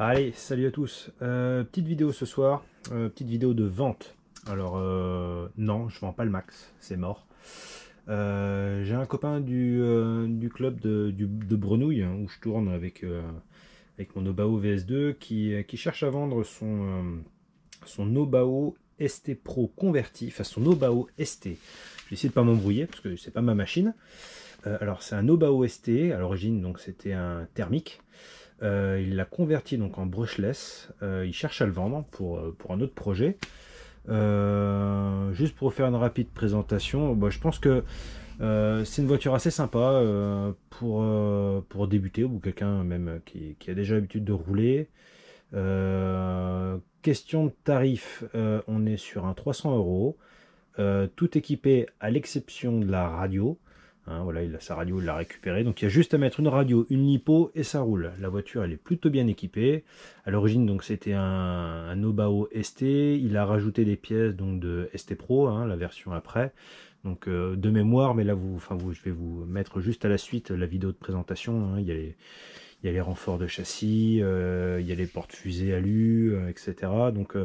Allez, salut à tous. Petite vidéo ce soir, petite vidéo de vente. Alors, non, je vends pas le Max, c'est mort. J'ai un copain du club de Brenouille, hein, où je tourne avec mon Nobao VS2, qui cherche à vendre son Nobao ST Pro converti, enfin son Nobao ST. Je vais essayer de pas m'embrouiller parce que c'est pas ma machine. Alors, c'est un Nobao ST, à l'origine, donc c'était un thermique. Il l'a converti donc en brushless. Il cherche à le vendre pour un autre projet. Juste pour faire une rapide présentation, je pense que c'est une voiture assez sympa pour débuter, ou quelqu'un même qui a déjà l'habitude de rouler. Question de tarif, on est sur un 300 €, tout équipé à l'exception de la radio. Hein, voilà, il a sa radio, il l'a récupérée. Donc il y a juste à mettre une radio, une lipo et ça roule. La voiture, elle est plutôt bien équipée. À l'origine, donc c'était un Nobao ST. Il a rajouté des pièces donc de ST Pro, hein, la version après. Donc de mémoire, mais là, je vais vous mettre juste à la suite la vidéo de présentation. Hein. Il y a les renforts de châssis, il y a les portes fusées alu, etc. Donc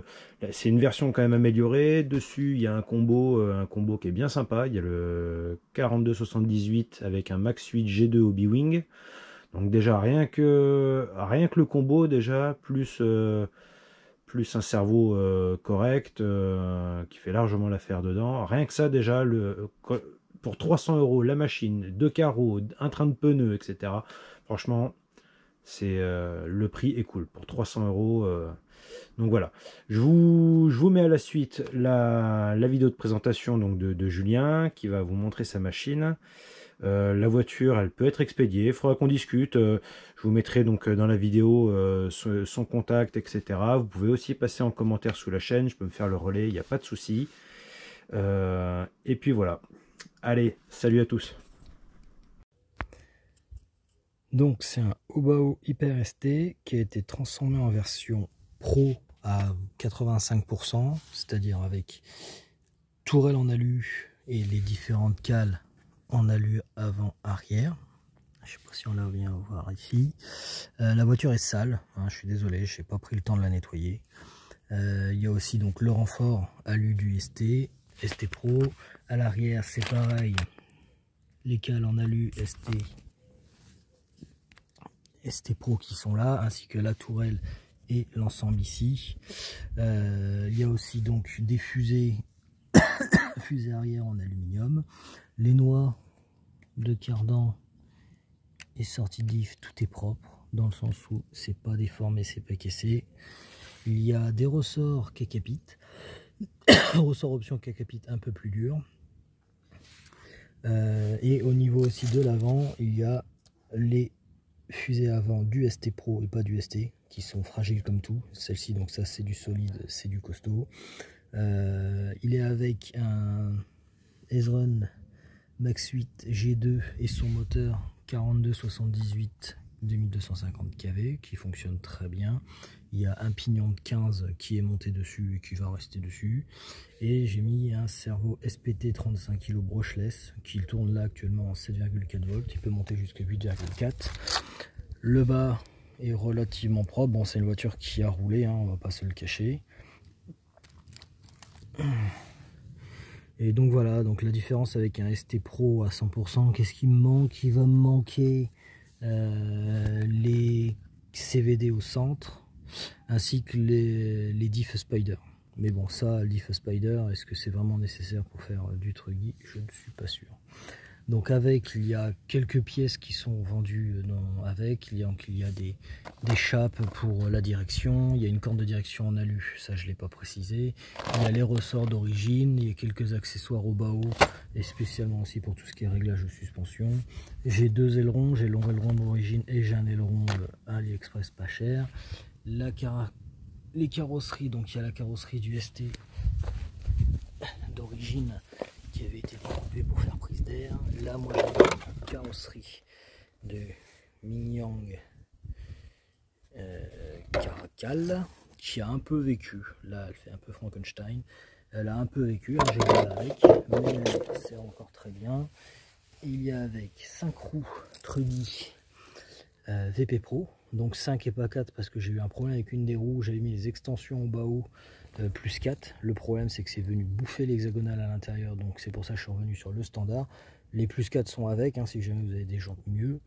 c'est une version quand même améliorée. Dessus, il y a un combo qui est bien sympa. Il y a le 4278 avec un Max 8 G2 Hobby-Wing. Donc déjà, rien que le combo, déjà, plus un cerveau correct, qui fait largement l'affaire dedans. Rien que ça, déjà, pour 300 € la machine, 2 carreaux, un train de pneus, etc. Franchement, le prix est cool pour 300 €. Donc voilà, je vous mets à la suite la vidéo de présentation donc de Julien qui va vous montrer sa machine. La voiture, elle peut être expédiée, il faudra qu'on discute. Je vous mettrai donc dans la vidéo son contact, etc. Vous pouvez aussi passer en commentaire sous la chaîne, je peux me faire le relais, il n'y a pas de souci. Et puis voilà, allez, salut à tous. Donc c'est un Nobao Hyper ST qui a été transformé en version Pro à 85%, c'est-à-dire avec tourelle en alu et les différentes cales en alu avant-arrière. Je ne sais pas si on la vient voir ici. La voiture est sale, hein, je suis désolé, je n'ai pas pris le temps de la nettoyer. Il y a aussi donc le renfort alu du ST Pro. À l'arrière c'est pareil, les cales en alu ST Pro qui sont là, ainsi que la tourelle et l'ensemble ici. Il y a aussi donc des fusées arrière en aluminium, les noix de cardan et sortie de diff, tout est propre dans le sens où c'est pas déformé, c'est pas cassé. Il y a des ressorts Kakapit, ressort option Kakapit un peu plus dur, et au niveau aussi de l'avant, il y a les fusées avant du ST Pro et pas du ST qui sont fragiles comme tout. Celle-ci, donc ça c'est du solide, c'est du costaud. Il est avec un Ezron Max 8 G2 et son moteur 4278 2250 kV qui fonctionne très bien. Il y a un pignon de 15 qui est monté dessus et qui va rester dessus. Et j'ai mis un servo SPT 35 kg brushless qui tourne là actuellement en 7,4 volts. Il peut monter jusqu'à 8,4. Le bas est relativement propre. Bon, c'est une voiture qui a roulé, hein, on va pas se le cacher. Et donc voilà, donc la différence avec un ST Pro à 100%, qu'est-ce qui me manque? Il va me manquer les CVD au centre, ainsi que les diff Spider. Mais bon, ça, le diff Spider, est-ce que c'est vraiment nécessaire pour faire du truggy? Je ne suis pas sûr. Donc avec, il y a quelques pièces qui sont vendues avec. Il y a des chapes pour la direction. Il y a une corne de direction en alu, ça je ne l'ai pas précisé. Il y a les ressorts d'origine. Il y a quelques accessoires au bas-haut et spécialement aussi pour tout ce qui est réglage de suspension. J'ai deux ailerons. J'ai l'aileron d'origine et j'ai un aileron AliExpress pas cher. Les carrosseries, donc il y a la carrosserie du ST d'origine qui avait été découpé pour faire prise d'air. Là, moi, j'ai une carrosserie de Mingyang Caracal qui a un peu vécu. Là, elle fait un peu Frankenstein. Elle a un peu vécu, j'ai mal avec, mais c'est encore très bien. Il y a avec 5 roues Truggy VP Pro, donc 5 et pas 4 parce que j'ai eu un problème avec une des roues, j'avais mis les extensions en bas haut plus 4. Le problème c'est que c'est venu bouffer l'hexagonal à l'intérieur, donc c'est pour ça que je suis revenu sur le standard. Les plus 4 sont avec, hein, si jamais vous avez des jantes mieux,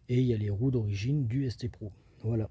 et il y a les roues d'origine du ST Pro. Voilà.